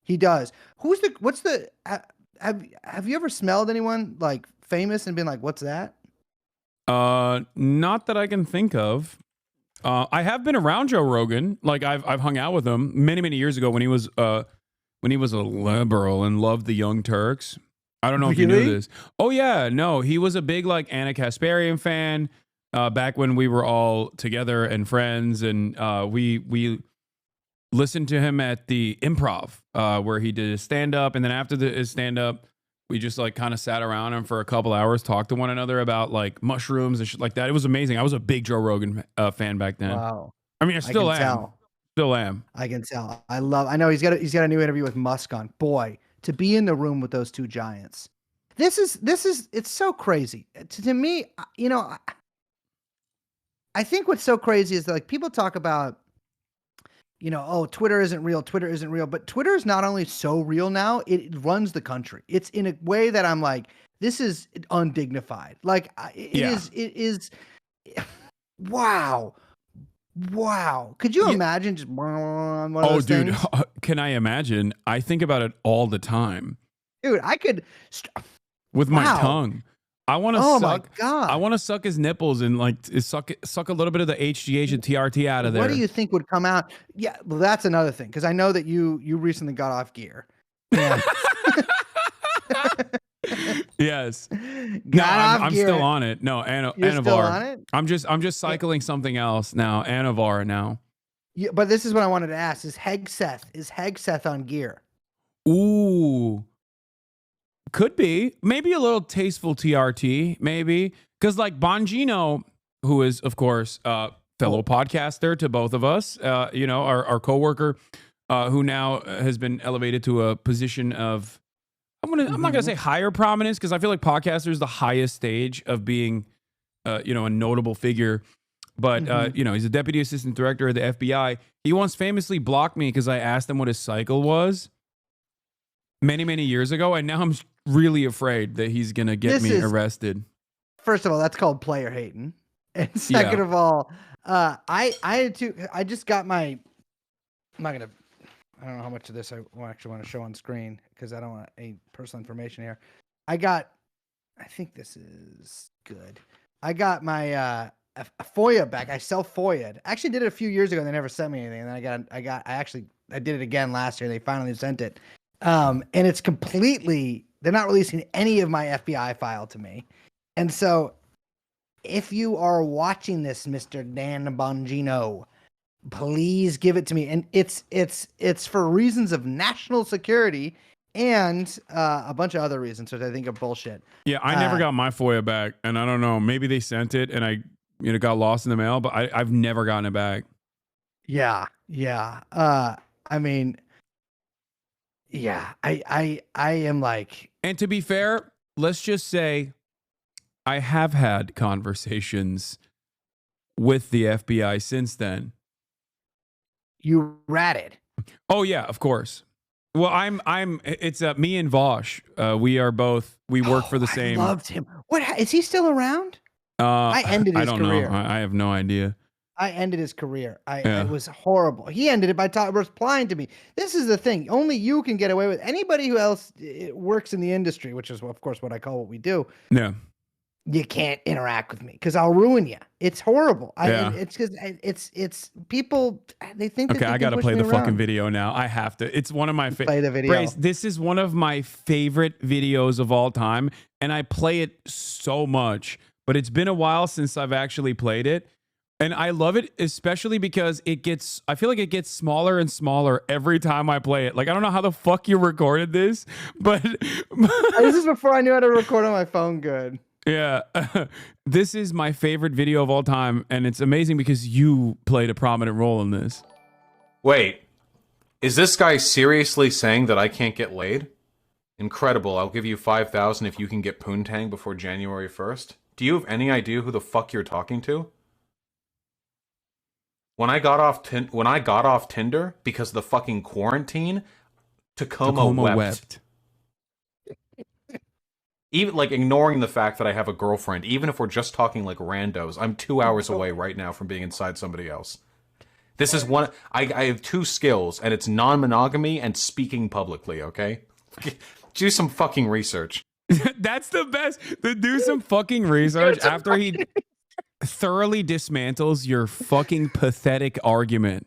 He does. Have you ever smelled anyone like famous and been like, what's that? Not that I can think of. I have been around Joe Rogan. Like I've hung out with him many years ago when he was a liberal and loved the Young Turks. I don't know if you knew Really? this. Oh yeah, no, he was a big like Anna Kasparian fan. Back when we were all together and friends, and we listened to him at the Improv, where he did his stand up, and then after his stand up, we just like kind of sat around him for a couple hours, talked to one another about like mushrooms and shit like that. It was amazing. I was a big Joe Rogan fan back then. Wow. I mean, I I still can am. tell. Still am. I can tell. I know he's got a new interview with Musk on. Boy, to be in the room with those two giants. This is it's so crazy. To me, I think what's so crazy is that like people talk about, oh, Twitter isn't real, but Twitter is not only so real now, it runs the country. It's in a way that I'm like, this is undignified. Like it is wow. Wow. Could you imagine just one of those dude, things? can I imagine? I think about it all the time. Dude, I could with my tongue. I want to suck. My God. I want to suck his nipples and like suck a little bit of the HGH and TRT out of there. What do you think would come out? Yeah, well, that's another thing because I know that you recently got off gear. Yeah. Yes. I'm still on it. No, Anavar. Still on it? I'm just cycling something else now. Anavar now. Yeah, but this is what I wanted to ask: Is Hegseth on gear? Ooh. Could be. Maybe a little tasteful TRT, maybe. Because like Bongino, who is, of course, fellow podcaster to both of us, our coworker, who now has been elevated to a position of, I'm not going to say higher prominence, because I feel like podcaster is the highest stage of being, a notable figure. But, he's a deputy assistant director of the FBI. He once famously blocked me because I asked him what his cycle was many years ago, and now I'm really afraid that he's gonna get me arrested. First of all, that's called player hating, and second of all, I just got my. I don't know how much of this I actually want to show on screen because I don't want any personal information here. I think this is good. I got my a FOIA back. I self-FOIA'd. I actually did it a few years ago and they never sent me anything. And then I did it again last year. They finally sent it. And it's completely, they're not releasing any of my FBI file to me. And so if you are watching this, Mr. Dan Bongino, please give it to me. And it's for reasons of national security and a bunch of other reasons, which I think are bullshit. Yeah, I never got my FOIA back. And I don't know, maybe they sent it and I got lost in the mail, but I've never gotten it back. Yeah. I mean, yeah, I am like. And to be fair, let's just say I have had conversations with the FBI since then. You ratted. Oh yeah, of course. Well, it's me and Vosh. We work for the same. I loved him. What is he still around? I ended his career. I don't know. I have no idea. I ended his career. It was horrible. He ended it by replying to me. This is the thing. Only you can get away with. Anybody who else works in the industry, which is, of course, what I call what we do. Yeah. You can't interact with me because I'll ruin you. It's horrible. It's because it's people. They think. Okay, I got to play the fucking video now. I have to. It's one of my play the video. Brace, this is one of my favorite videos of all time, and I play it so much. But it's been a while since I've actually played it. And I love it, especially because I feel like it gets smaller and smaller every time I play it. Like, I don't know how the fuck you recorded this, but. This is before I knew how to record on my phone good. Yeah. This is my favorite video of all time. And it's amazing because you played a prominent role in this. Wait, is this guy seriously saying that I can't get laid? Incredible. I'll give you 5,000 if you can get poontang before January 1st. Do you have any idea who the fuck you're talking to? When I got off Tinder because of the fucking quarantine, Tacoma wept. Even like ignoring the fact that I have a girlfriend, even if we're just talking like randos, I'm 2 hours away right now from being inside somebody else. This is one. I have 2 skills, and it's non-monogamy and speaking publicly. Okay, do some fucking research. That's the best. Do some fucking research after he thoroughly dismantles your fucking pathetic argument.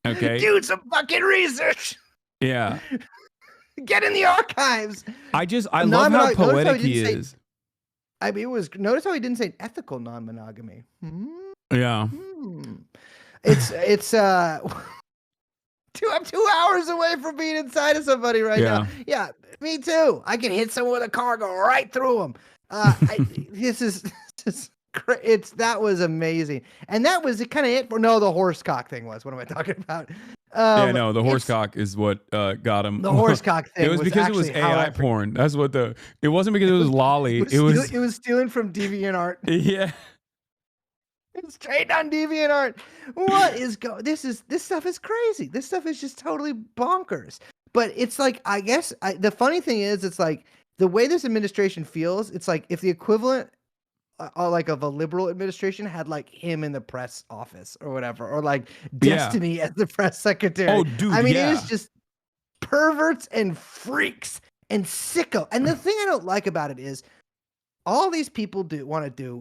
Okay, Do some fucking research. Yeah. Get in the archives. I love how poetic he is. I mean, notice how he didn't say ethical non-monogamy. Yeah. It's I'm 2 hours away from being inside of somebody right now. Yeah, me too. I can hit someone with a car, go right through them. That was amazing, and that was kind of it for the horse cock thing was. What am I talking about? The horse cock is what got him. The horse cock thing. It was because it was AI porn. That's what it wasn't because it was lolly. It was stealing from DeviantArt. Yeah. It's straight on DeviantArt. What is this stuff is crazy. This stuff is just totally bonkers. But it's like, I guess the funny thing is, it's like the way this administration feels. It's like if the equivalent, like of a liberal administration, had like him in the press office or whatever, or like Destiny as the press secretary. Oh, dude, I mean, it is just perverts and freaks and sicko. And the thing I don't like about it is, all these people want to do